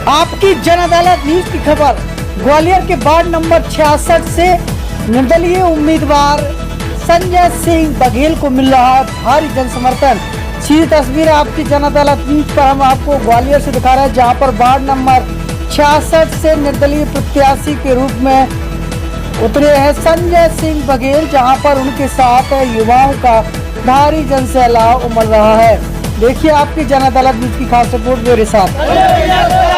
आपकी जन अदालत न्यूज की खबर ग्वालियर के वार्ड नंबर 66 से निर्दलीय उम्मीदवार संजय सिंह बघेल को मिल रहा है भारी जन समर्थन। सीधी तस्वीर आपकी जन अदालत न्यूज पर हम आपको ग्वालियर से दिखा रहे हैं, जहां पर वार्ड नंबर 66 से निर्दलीय प्रत्याशी के रूप में उतरे हैं संजय सिंह बघेल, जहां पर उनके साथ युवाओं का भारी जन सैलाब उमड़ रहा है। देखिए आपकी जन अदालत न्यूज की खास रिपोर्ट मेरे साथ।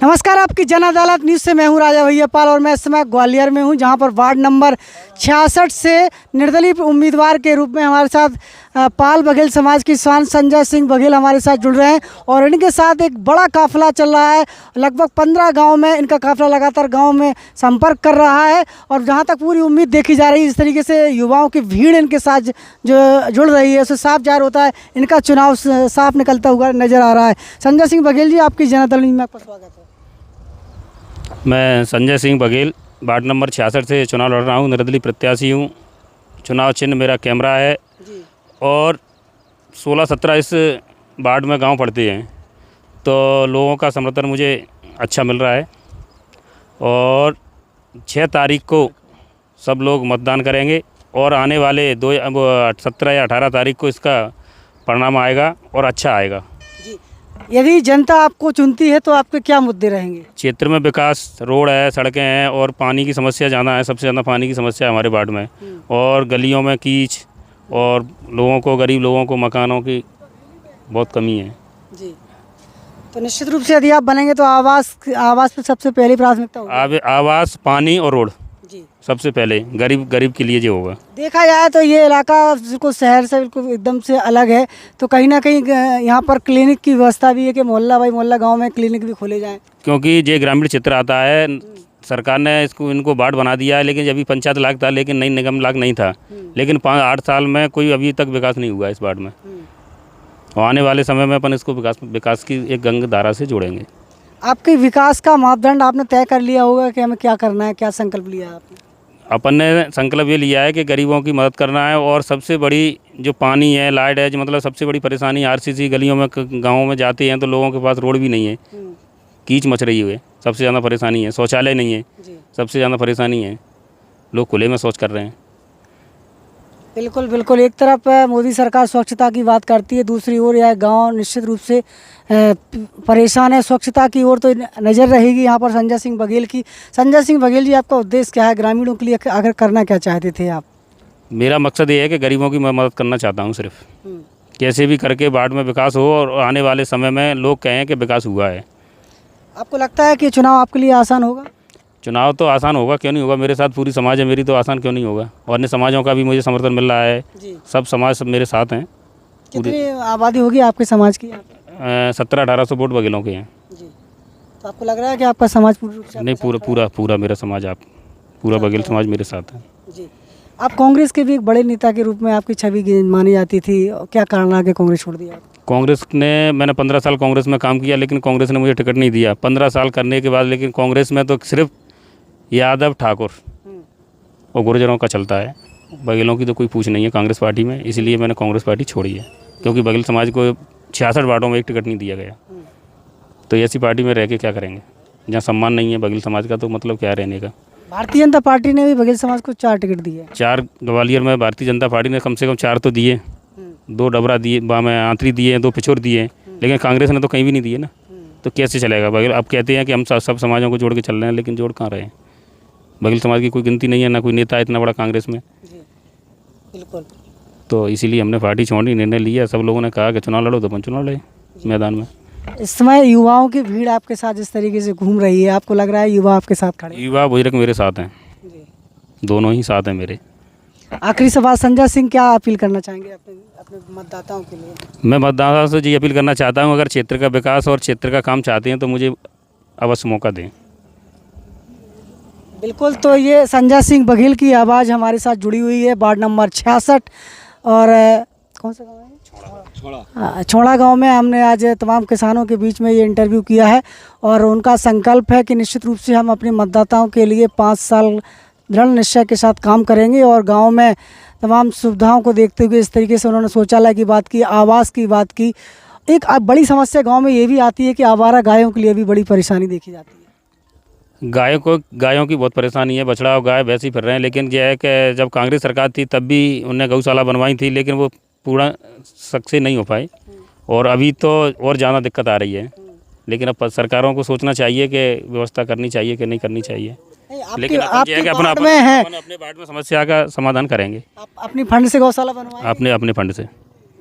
नमस्कार, आपकी जन अदालत न्यूज़ से मैं हूं राजा भैया पाल और मैं इस समय ग्वालियर में हूं, जहां पर वार्ड नंबर 66 से निर्दलीय उम्मीदवार के रूप में हमारे साथ पाल बघेल समाज की स्वान संजय सिंह बघेल हमारे साथ जुड़ रहे हैं और इनके साथ एक बड़ा काफिला चल रहा है। लगभग 15 गांव में इनका काफिला लगातार गांव में संपर्क कर रहा है और जहां तक पूरी उम्मीद देखी जा रही है, इस तरीके से युवाओं की भीड़ इनके साथ जो जुड़ रही है, उससे साफ जाहिर होता है इनका चुनाव साफ निकलता हुआ नजर आ रहा है। संजय सिंह बघेल जी, आपकी जन अदालत में आपका स्वागत है। मैं संजय सिंह बघेल वार्ड नंबर 66 से चुनाव लड़ रहा हूँ, निर्दलीय प्रत्याशी हूँ। चुनाव चिन्ह मेरा कैमरा है जी। और 16-17 इस वार्ड में गांव पड़ते हैं, तो लोगों का समर्थन मुझे अच्छा मिल रहा है और 6 तारीख को सब लोग मतदान करेंगे और आने वाले 17 या 18 तारीख को इसका परिणाम आएगा और अच्छा आएगा। यदि जनता आपको चुनती है तो आपके क्या मुद्दे रहेंगे? क्षेत्र में विकास, रोड है, सड़कें हैं और पानी की समस्या ज़्यादा है। सबसे ज़्यादा पानी की समस्या है हमारे वार्ड में और गलियों में कीच और लोगों को, गरीब लोगों को मकानों की बहुत कमी है जी। तो निश्चित रूप से यदि आप बनेंगे तो आवास पे सबसे पहली प्राथमिकता होगी। आवास, पानी और रोड जी सबसे पहले गरीब के लिए जो होगा। देखा जाए तो ये इलाका बिल्कुल शहर से बिल्कुल एकदम से अलग है, तो कहीं ना कहीं यहाँ पर क्लिनिक की व्यवस्था भी है कि मोहल्ला गांव में क्लिनिक भी खोले जाएं, क्योंकि ये ग्रामीण क्षेत्र आता है। सरकार ने इनको वार्ड बना दिया है, लेकिन अभी पंचायत लाग था, लेकिन नई निगम लाग नहीं था। लेकिन 8 साल में कोई अभी तक विकास नहीं हुआ इस वार्ड में और आने वाले समय में अपन इसको विकास की एक गंगा धारा से जोड़ेंगे। आपके विकास का मापदंड आपने तय कर लिया होगा कि हमें क्या करना है, क्या संकल्प लिया है आपने? अपन ने संकल्प ये लिया है कि गरीबों की मदद करना है और सबसे बड़ी जो पानी है, लाइट है, जो मतलब सबसे बड़ी परेशानी आरसीसी गलियों में गाँवों में जाते हैं तो लोगों के पास रोड भी नहीं है, कीच मच रही है, सबसे ज़्यादा परेशानी है। शौचालय नहीं है, सबसे ज़्यादा परेशानी है। लोग खुले में शौच कर रहे हैं। बिल्कुल बिल्कुल, एक तरफ मोदी सरकार स्वच्छता की बात करती है, दूसरी ओर यह गांव निश्चित रूप से परेशान है। स्वच्छता की ओर तो नज़र रहेगी यहाँ पर संजय सिंह बघेल की। संजय सिंह बघेल जी, आपका उद्देश्य क्या है? ग्रामीणों के लिए आखिर करना क्या चाहते थे आप? मेरा मकसद ये है कि गरीबों की मैं मदद करना चाहता हूँ। सिर्फ कैसे भी करके वार्ड में विकास हो और आने वाले समय में लोग कहें कि विकास हुआ है। आपको लगता है कि चुनाव आपके लिए आसान होगा? चुनाव तो आसान होगा, क्यों नहीं होगा। मेरे साथ पूरी समाज है मेरी, तो आसान क्यों नहीं होगा। और अन्य समाजों का भी मुझे समर्थन मिल रहा है जी। सब समाज सब मेरे साथ हैं। कितनी आबादी होगी आपके समाज की? 1700-1800 वोट बघेलों के हैं जी। तो आपको लग रहा है कि आपका समाज पूरी रूप से? नहीं, पूरा मेरा समाज, आप पूरा बघेल समाज मेरे साथ है जी। आप कांग्रेस के भी एक बड़े नेता के रूप में आपकी छवि मानी जाती थी, क्या कारण है कि कांग्रेस छोड़ दिया? कांग्रेस ने, मैंने 15 साल कांग्रेस में काम किया, लेकिन कांग्रेस ने मुझे टिकट नहीं दिया 15 साल करने के बाद। लेकिन कांग्रेस में तो सिर्फ यादव, ठाकुर और गुर्जरों का चलता है, बघेलों की तो कोई पूछ नहीं है कांग्रेस पार्टी में। इसलिए मैंने कांग्रेस पार्टी छोड़ी है, क्योंकि बघेल समाज को 66 वार्डों में एक टिकट नहीं दिया गया। तो ऐसी पार्टी में रह के क्या करेंगे जहाँ सम्मान नहीं है बघेल समाज का, तो मतलब क्या रहने का। भारतीय जनता पार्टी ने भी बघेल समाज को 4 टिकट दिए। 4 ग्वालियर में भारतीय जनता पार्टी ने कम से कम 4 तो दिए, 2 डबरा दिए, आंतरी दिए, 2 पिछोर दिए, लेकिन कांग्रेस ने तो कहीं भी नहीं दिए ना। तो कैसे चलेगा बघेल? अब कहते हैं कि हम सब समाजों को जोड़ के चल रहे हैं, लेकिन जोड़ कहाँ रहे हैं। बघेल समाज की कोई गिनती नहीं है, ना कोई नेता इतना बड़ा कांग्रेस में जी। बिल्कुल। तो इसीलिए हमने पार्टी छोड़ने निर्णय लिया। सब लोगों ने कहा कि चुनाव लड़ो, तो अपन चुनाव लड़े मैदान में। इस समय युवाओं की भीड़ आपके साथ जिस तरीके से घूम रही है, आपको लग रहा है युवा आपके साथ खड़े? युवा बुजुर्ग मेरे साथ हैं जी। दोनों ही साथ हैं मेरे। आखिरी सवाल, संजय सिंह क्या अपील करना चाहेंगे अपने मतदाताओं के लिए? मैं मतदाताओं से जी अपील करना चाहता हूँ, अगर क्षेत्र का विकास और क्षेत्र का काम चाहते हैं तो मुझे अवश्य मौका दें। बिल्कुल, तो ये संजय सिंह बघेल की आवाज़ हमारे साथ जुड़ी हुई है वार्ड नंबर 66 और कौन सा गाँव है? छोड़ा गांव में हमने आज तमाम किसानों के बीच में ये इंटरव्यू किया है और उनका संकल्प है कि निश्चित रूप से हम अपने मतदाताओं के लिए 5 साल दृढ़ निश्चय के साथ काम करेंगे और गांव में तमाम सुविधाओं को देखते हुए इस तरीके से उन्होंने शौचालय की बात की, आवास की बात की। एक बड़ी समस्या गांव में ये भी आती है कि आवारा गायों के लिए भी बड़ी परेशानी देखी जाती है। गायों की बहुत परेशानी है, बछड़ा और गाय वैसे ही फिर रहे हैं। लेकिन यह है कि जब कांग्रेस सरकार थी तब भी उन्होंने गौशाला बनवाई थी, लेकिन वो पूरा सक्सेस नहीं हो पाई और अभी तो और ज़्यादा दिक्कत आ रही है। लेकिन अब सरकारों को सोचना चाहिए कि व्यवस्था करनी चाहिए कि नहीं करनी चाहिए। लेकिन आपके अपना वार्ड में है, अपने वार्ड में समस्या का समाधान करेंगे आप अपनी फंड से गौशाला बनवाएं? अपने फंड से।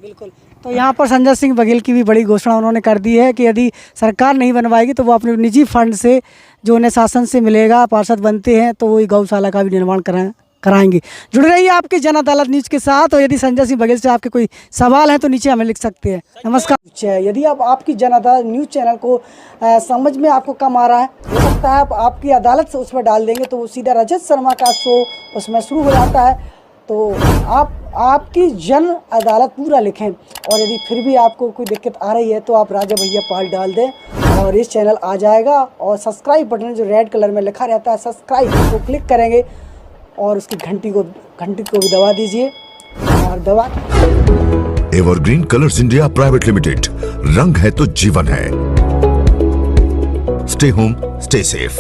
बिल्कुल। तो यहाँ पर संजय सिंह बघेल की भी बड़ी घोषणा उन्होंने कर दी है कि यदि सरकार नहीं बनवाएगी तो वो अपने निजी फंड से जो उन्हें शासन से मिलेगा, पार्षद बनते हैं तो वो गौशाला का भी निर्माण कराएंगे। जुड़ रहिए आपकी जन अदालत न्यूज़ के साथ। और यदि संजय सिंह बघेल से आपके कोई सवाल हैं तो नीचे हमें लिख सकते हैं। नमस्कार। यदि आप आपकी जन अदालत न्यूज़ चैनल को समझ में आपको कम आ रहा है, हो सकता है आप आपकी अदालत से उस पर डाल देंगे तो वो सीधा रजत शर्मा का शो उसमें शुरू हो जाता है। तो आप आपकी जन अदालत पूरा लिखें और यदि फिर भी आपको कोई दिक्कत आ रही है तो आप राजा भैया पाल डाल दें और इस चैनल आ जाएगा। और सब्सक्राइब बटन जो रेड कलर में लिखा रहता है सब्सक्राइब को क्लिक करेंगे और उसकी घंटी को भी दबा दीजिए और दबा। Evergreen colours India private limited, रंग है तो जीवन है। Stay home stay safe.